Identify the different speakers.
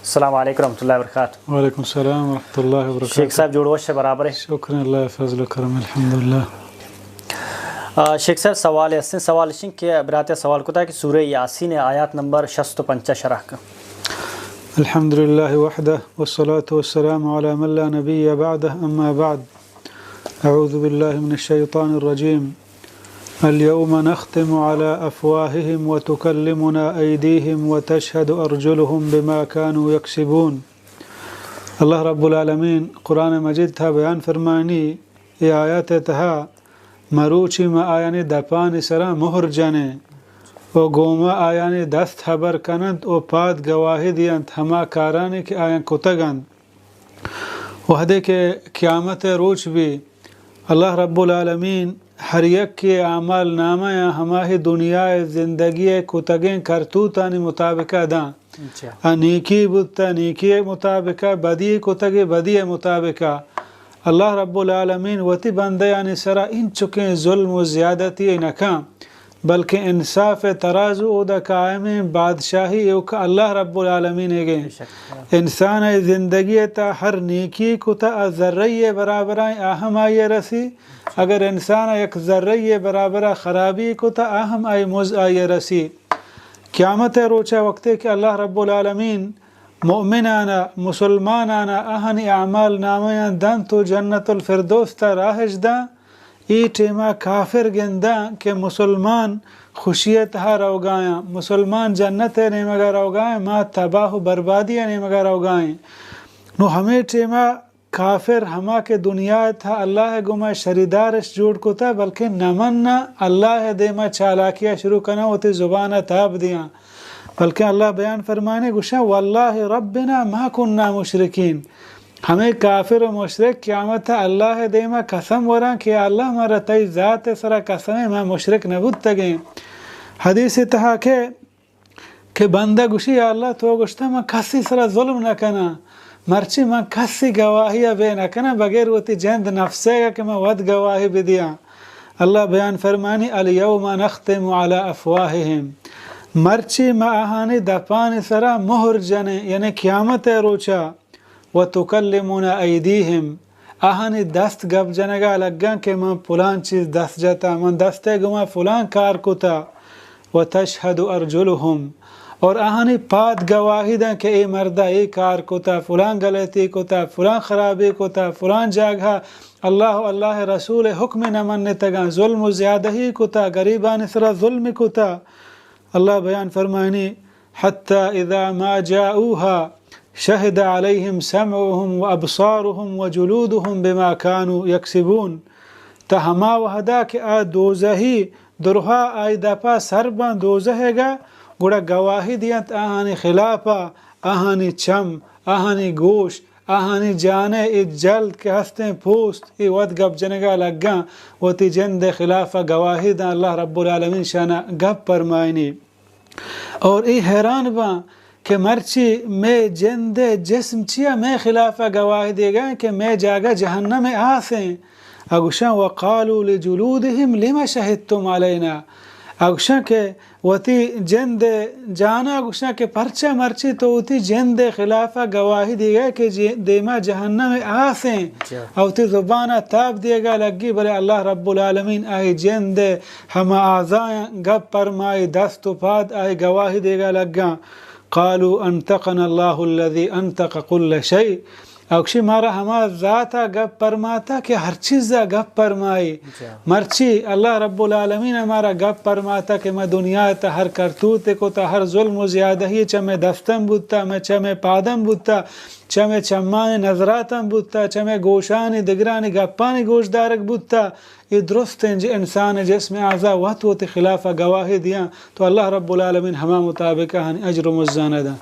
Speaker 1: السلام علیکم ورحمۃ اللہ وبرکاتہ.
Speaker 2: وعلیکم السلام ورحمۃ اللہ وبرکاتہ.
Speaker 1: شیخ صاحب جوڑوش سے برابر ہے.
Speaker 2: شکر اللہ فضل و کرم الحمدللہ.
Speaker 1: شیخ صاحب سوال ہے سوال کہ برات سوال کو تھا کہ سورہ یاسین آیات نمبر 65 شرح کا.
Speaker 2: الحمدللہ وحدہ والصلاة والسلام علی من لا نبی بعدہ اما بعد. اعوذ باللہ من الشیطان الرجیم. اليوم نختم على افواههم وتكلمنا ايديهم وتشهد ارجلهم بما كانوا يكسبون. اللہ رب العالمین قرآن مجید تھا بیان فرمانی یہ آیات تہا مروچی ما آیانی دپانی سرا مہر جانے و گوما آیانی دست خبر کنند و پاد گواہی دیند ہما کارانی کہ آیان کتگند. وحدے کے قیامت روچ بھی اللہ رب العالمین ہر یک کے اعمال نامہ یا ہماری دنیا زندگی کتگیں کرتوتانی مطابقہ داں. نیکی بودتا نیکی مطابقہ بدی کتگی بدی مطابقہ. اللہ رب العالمین وتی بندیانی سرا ان چکیں ظلم و زیادتی نکاں بلکہ انصاف ترازو او دا قائم بادشاہی او کا اللہ رب العالمین گئے. انسان زندگی تا ہر نیکی کتا ذرعی برابرائیں اہم آئی رسی. اگر انسان یک ذرعی برابر خرابی کتا اہم آئی مز آئی رسی. قیامت روچہ وقتے کہ اللہ رب العالمین مؤمنانا مسلمانانا اہنی اعمال نامیان دن تو جنت الفردوس تا راہج داں. ای ٹیمہ کافر گنداں کہ مسلمان خوشیت ہا روگائیں مسلمان جنت نے مگا روگائیں ما تباہ و بربادی نے مگا روگائیں. نو ہمیں ٹیمہ کافر ہما کے دنیا تھا اللہ گما شریدارش جوڑ کو تھا بلکہ نمنا اللہ دیما چالاکیہ شروع کرنا ہوتی زبانہ تاب دیاں. بلکہ اللہ بیان فرمانے گوشا واللہ ربنا ما کننا مشرکین. ہمیں کافر و مشرک قیامت اللہ دیما قسم وران کہ اللہ ہمارا تی ذات سرا قسم میں مشرک نبود تگیں. حدیث تہا کہ بندہ گوشی اللہ تو گوشتا میں کسی سرا ظلم نہ کنا مرچی میں کسی گواہی بے نہ کنا بغیر ہوتی جند نفسے گا کہ میں ود گواہی بھی دیا. اللہ بیان فرمانی الیوم نختم علی افواہہم. مرچی میں آہانی دپانی سرا مہر جنے یعنی قیامت روچا وتکلمنا ایدیہم آہانی دست گب جنگا لگا کہ میں فلان چیز دست جاتا من دستے گما فلان کار کتا. وتشہد ارجلہم اور آہانی پاد گواہی دیں کہ اے مردہ اے کار کتا فلان غلطی کتا فلان خرابی کتا فلان جاگہ اللہ رسول حکم نہ مننے تگا ظلم و زیادہی کتا غریبان سرا ظلم کتا. اللہ بیان فرمانی حتی اذا ما جاؤوها شہد علیہم سمعهم وابصارهم وجلودهم بما كانوا یکسبون. تا ہما وحدا کہ آ دوزہی درہا آئی دپا سربان دوزہ گا گوڑا گواہی دیت آہانی خلافہ آہانی چم آہانی گوش آہانی جانے ای جلد کے ہستیں پوست ای ود گب جنگا لگاں وتی جند خلافہ گواہی دا اللہ رب العالمین شانہ گب پرمائنی. اور ای حیران باں کہ مرچی میں جند جسم چیا میں خلافہ گواہی دے گا کہ میں جاگا جہنم میں آسیں. اگوشاں وقالوا لجلودہم لما شہدتم علینا. اگوشاں کہ وتی جند جانا اگوشاں کہ پرچہ مرچی تو وتی جند خلافہ گواہی دے گا کہ دیما جہنم میں آسیں. اوتی زبانہ تاب دے گا لگی بلے اللہ رب العالمین آئی جند ہما آزائیں گب پرمائی دست و پاد آئی گواہی دے گا لگا. قالوا انتقنا اللہ الذي انتق كل شيء. اوکشی مارا ہما ذاتا گپ پرماتا کہ ہر چیزا گپ پرمائی. مرچی اللہ رب العالمین ہمارا گپ پرماتا کہ میں دنیا تا ہر کرتوتے کو تا ہر ظلم و زیادہی چمے دفتم بودتا میں چمے پادم بودتا چمے چمانی نظراتم بودتا چمے گوشانی دگرانی گپانی گوشدارک بودتا. یہ درست انسان جس میں آزا وقت ہوتی خلافہ گواہی دیاں تو اللہ رب العالمین ہما مطابقہ اجر و مزانہ دا.